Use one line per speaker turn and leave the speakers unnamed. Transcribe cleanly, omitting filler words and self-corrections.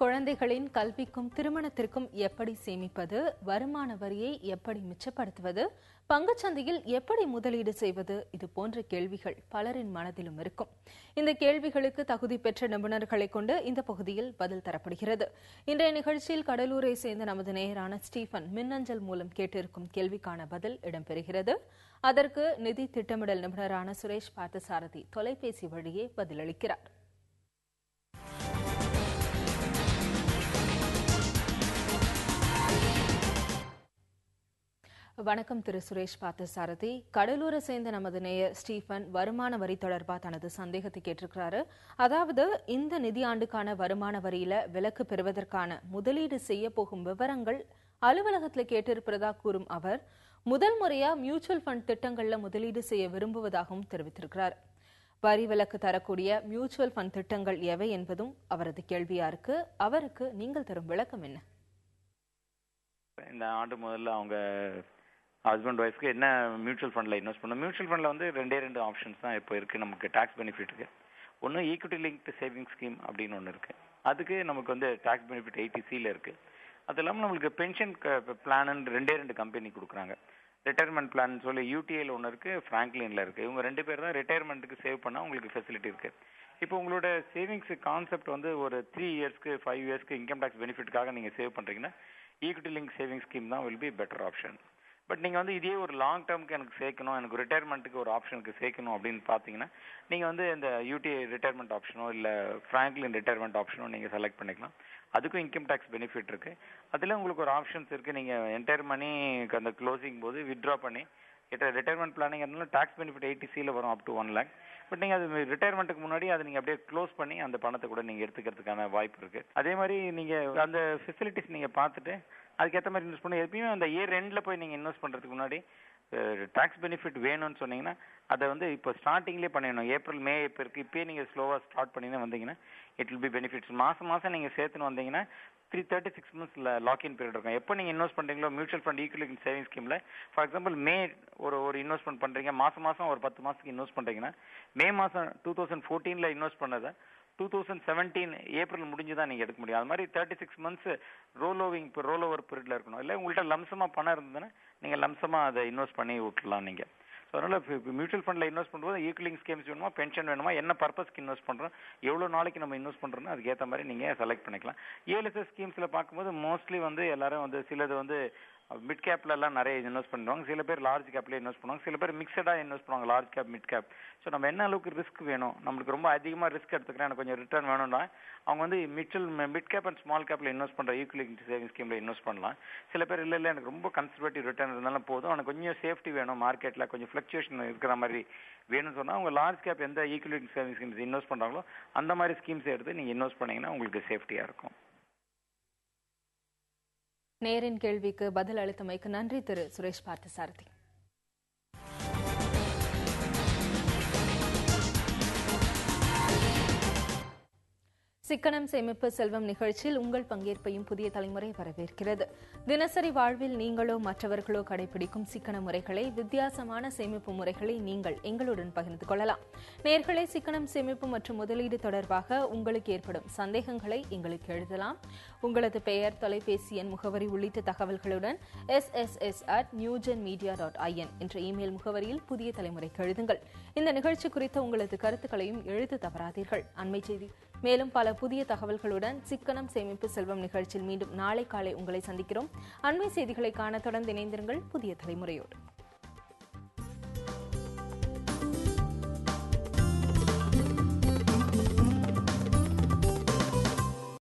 குழந்தைகளின் கல்விக்கும் திருமணத்திற்கும் எப்படி சேமிப்பது, வருமான வரியை எப்படி மிச்சப்படுத்துவது, பங்குச்சந்தையில் எப்படி முதலீடு செய்வது, இது போன்ற கேள்விகள் பலரின் மனதிலும் இருக்கும். இந்த கேள்விகளுக்கு தகுதி பெற்ற நிபுணர்களை கொண்டு இந்த பகுதியில் பதில் தரப்படுகிறது. இன்றைய நிகழ்ச்சியில் கடலூரை சேர்ந்த நமது நேயரான ஸ்டீபன் மின்னஞ்சல் மூலம் கேட்டிருக்கும் கேள்விக்கான பதில் இடம்பெறுகிறது. அதற்கு நிதி திட்டமிடல் நிபுணரான சுரேஷ் பார்த்தசாரதி தொலைபேசி வழியே பதிலளிக்கிறார். வணக்கம் திரு சுரேஷ் பார்த்தசாரதி. கடலூரை சேர்ந்த நமது நேயர் ஸ்டீபன் வருமான வரி தொடர்பாக தனது சந்தேகத்தை கேட்டிருக்கிறாரு. அதாவது இந்த நிதியாண்டுக்கான வருமான வரியில விலக்கு பெறுவதற்கான முதலீடு செய்ய போகும் விவரங்கள் அலுவலகத்தில் கேட்டிருப்பதா கூறும் அவர் முதல் முறையா மியூச்சுவல் ஃபண்ட் திட்டங்கள்ல முதலீடு செய்ய விரும்புவதாகவும் தெரிவித்திருக்கிறார். வரி விலக்கு தரக்கூடிய மியூச்சுவல் ஃபண்ட் திட்டங்கள் எவை என்பதும் அவரது கேள்வியா இருக்கு. அவருக்கு நீங்கள் தரும் விளக்கம் என்ன?
இந்த ஆண்டு முதல்ல அவங்க ஹஸ்பண்ட் ஒய்ஃப்க்கு என்ன மியூச்சுவல் ஃபண்டில் இன்வெஸ்ட் பண்ணணும். மியூச்சுவல் ஃபண்டில் வந்து ரெண்டு ஆப்ஷன்ஸ் தான் இப்போ இருக்குது. நமக்கு டாக்ஸ் பெனிஃபிட் இருக்குது. ஒன்று ஈக்விட்டி லிங்க்டு சேவிங் ஸ்கீம் அப்படின்னு ஒன்று இருக்குது. அதுக்கு நமக்கு வந்து டாக்ஸ் பெனிஃபிட் 80Cயில் இருக்குது. அது இல்லாமல் நம்மளுக்கு பென்ஷன் பிளான்னு ரெண்டு கம்பெனி கொடுக்குறாங்க. ரிட்டையர்மெண்ட் பிளான் சொல்லி யூடிஐயில் ஒன்று இருக்குது, ஃப்ராங்க்லினில் இருக்குது. இவங்க 2 பேர் தான் ரிட்டையர்மெண்ட்டுக்கு சேவ் பண்ணால் உங்களுக்கு ஃபெசிலிட்டி இருக்குது. இப்போ உங்களோட சேவிங்ஸ் கான்செப்ட் வந்து ஒரு 3 இயர்ஸ்க்கு 5 இயர்ஸ்க்கு இன்கம் டேக்ஸ் பெனிஃபிட்டுக்காக நீங்கள் சேவ் பண்ணுறீங்கன்னா ஈக்விட்டி லிங்க் சேவிங் ஸ்கீம் தான் will be better option. But நீங்கள் வந்து இதே ஒரு லாங் டேர்முக்கு எனக்கு சேர்க்கணும், எனக்கு ரிட்டையர்மெண்ட்டுக்கு ஒரு ஆப்ஷனுக்கு சேர்க்கணும் அப்படின்னு பார்த்தீங்கன்னா நீங்கள் வந்து இந்த யூடிஐ ரிட்டையர்மெண்ட் ஆப்ஷனோ இல்லை ஃப்ராங்க்லின் ரிட்டையர்மெண்ட் ஆப்ஷனோ நீங்கள் செலக்ட் பண்ணிக்கலாம். அதுக்கும் இன்கம் டேக்ஸ் பெனிஃபிட் இருக்குது. அதில் உங்களுக்கு ஒரு ஆப்ஷன்ஸ் இருக்குது. நீங்கள் என்டையர் மணி அந்த க்ளோசிங் போது வித்ட்ரா பண்ணி ரிட்டையர்மெண்ட் பிளானிங் இருந்தாலும் டாக்ஸ் பெனிஃபிட் 80Cயில் வரும் அப் டு 1 lakh. பட் நீங்கள் அது ரிட்டையர்மெண்ட்டுக்கு முன்னாடி அதை நீங்கள் அப்படியே க்ளோஸ் பண்ணி அந்த பணத்தை கூட நீங்கள் எடுத்துக்கிறதுக்கான வாய்ப்பு இருக்குது. அதே மாதிரி நீங்கள் அந்த ஃபெசிலிட்டிஸ் நீங்கள் பார்த்துட்டு அதுக்கேற்ற மாதிரி இன்வெஸ்ட் பண்ணி எப்பயும் அந்த இயர் எண்டில் போய் நீங்கள் இன்வெஸ்ட் பண்ணுறதுக்கு முன்னாடி டாக்ஸ் பெனிஃபிட் வேணும்னு சொன்னீங்கன்னா அதை வந்து இப்போ ஸ்டார்டிங்லேயே பண்ணிடணும். ஏப்ரல் மே இப்போ இருக்குது. இப்போயே நீங்கள் ஸ்லோவாக ஸ்டார்ட் பண்ணின்னு வந்தீங்கன்னா இட் வில் பி பெனிஃபிட்ஸ். மாதம் நீங்கள் சேர்த்துன்னு வந்தீங்கன்னா 36 months லாக்இன் பீரியட் இருக்கும். எப்போ நீங்கள் இன்வெஸ்ட் பண்ணுறீங்களோ மியூச்சுவல் ஃபண்ட் ஈக்விட்டி சேவிங் ஸ்கீமில் ஃபார் எக்ஸாம்பிள் மே ஒரு இன்வெஸ்ட்மெண்ட் பண்ணுறீங்க, மாதம் ஒரு 10 மாதத்துக்கு இன்வெஸ்ட் பண்ணுறீங்கன்னா மே மாதம் 2014 இன்வெஸ்ட் பண்ணதை 2017 ஏப்ரல் முடிஞ்சு தான் நீங்கள் எடுக்க முடியும். அது மாதிரி 36 months ரோல் ஓவர் பீரியடில் இருக்கணும். இல்லை உங்கள்கிட்ட லம்சமாக பணம் இருந்ததுன்னா நீங்கள் லம்சமாக அதை இன்வெஸ்ட் பண்ணி விட்டுலாம் நீங்கள். ஸோ அதனால் இப்போ மியூச்சுவல் ஃபண்டில் இன்வெஸ்ட் பண்ணும்போது ஈக்விட்டி ஸ்கீம்ஸ் வேணுமா, பென்ஷன் வேணுமா, என்ன பர்பஸ்க்கு இன்வெஸ்ட் பண்ணுறோம், எவ்வளோ நாளைக்கு நம்ம இன்வெஸ்ட் பண்ணுறோன்னு அதுக்கேற்ற மாதிரி நீங்கள் செலக்ட் பண்ணிக்கலாம். ELSS ஸ்கீம்ஸில் பார்க்கும்போது மோஸ்ட்லி வந்து எல்லாரும் வந்து சிலது வந்து மிட் கேப்லலாம் நிறைய இன்வெஸ்ட் பண்ணுவாங்க. சில பேர் லார்ஜ் கேப்லேயே இன்வெஸ்ட் பண்ணுவாங்க. சில பேர் மிக்சடாக இன்வெஸ்ட் பண்ணுவாங்க, large cap mid cap. So நம்ம என்ன அளவுக்கு ரிஸ்க் வேணும், நம்மளுக்கு ரொம்ப அதிகமாக ரிஸ்க் எடுத்துக்கிறேன், எனக்கு கொஞ்சம் ரிட்டர்ன் வேணும்னா அவங்க வந்து மிட் கேப் அண்ட் ஸ்மால் கேப்பில் இன்வெஸ்ட் பண்ணுற ஈக்விட்டி சேவிங் ஸ்கீமில் இன்வெஸ்ட் பண்ணலாம். சில பேர் இல்லை எனக்கு ரொம்ப கன்சர்வேட்டிவ் ரிட்டர்ன் இருந்தாலும் போதும், எனக்கு கொஞ்சம் சேஃப்டி வேணும், மார்க்கெட்டில் கொஞ்சம் ஃப்ளக்சுவேஷன் இருக்கிற மாதிரி வேணும்னு சொன்னால் அவங்க லார்ஜ் கேப் எந்த ஈக்விட்டி சேவிங் ஸ்கீம்ஸ் இன்வெஸ்ட் பண்ணுறாங்களோ அந்த மாதிரி ஸ்கீம்ஸ் எடுத்து நீங்கள் இன்வெஸ்ட் பண்ணிங்கன்னா உங்களுக்கு சேஃப்டியாக இருக்கும்.
நேரின் கேள்விக்கு பதில் அளித்தமைக்கு நன்றி திரு சுரேஷ் பார்த்தசாரதி. சிக்கனம் சேமிப்பு செல்வம் நிகழ்ச்சியில் உங்கள் பங்கேற்பையும் புதிய தலைமுறை வரவேற்கிறது. தினசரி வாழ்வில் நீங்களோ மற்றவர்களோ கடைபிடிக்கும் சிக்கன முறைகளை, வித்தியாசமான சேமிப்பு முறைகளை நீங்கள் எங்களுடன் பகிர்ந்து கொள்ளலாம். நேயர்களே, சிக்கனம் சேமிப்பு மற்றும் முதலீடு தொடர்பாக உங்களுக்கு ஏற்படும் சந்தேகங்களை எங்களுக்கு எழுதலாம். உங்களது பெயர், தொலைபேசி எண், முகவரி உள்ளிட்ட தகவல்களுடன் sss@newgenmedia.in என்ற இமெயில் முகவரியில் புதிய தலைமுறைக்கு எழுதுங்கள். இந்த நிகழ்ச்சி குறித்த உங்களது கருத்துக்களையும் எழுத தவறாதீர்கள். அண்மை செய்தி மேலும் பல புதிய தகவல்களுடன் சிக்கனம் சேமிப்பு செல்வம் நிகழ்ச்சியில் மீண்டும் நாளை காலை உங்களை சந்திக்கிறோம். அண்மை செய்திகளை காண தொடர்ந்து இணைந்திருங்கள் புதிய தலைமுறையோடு.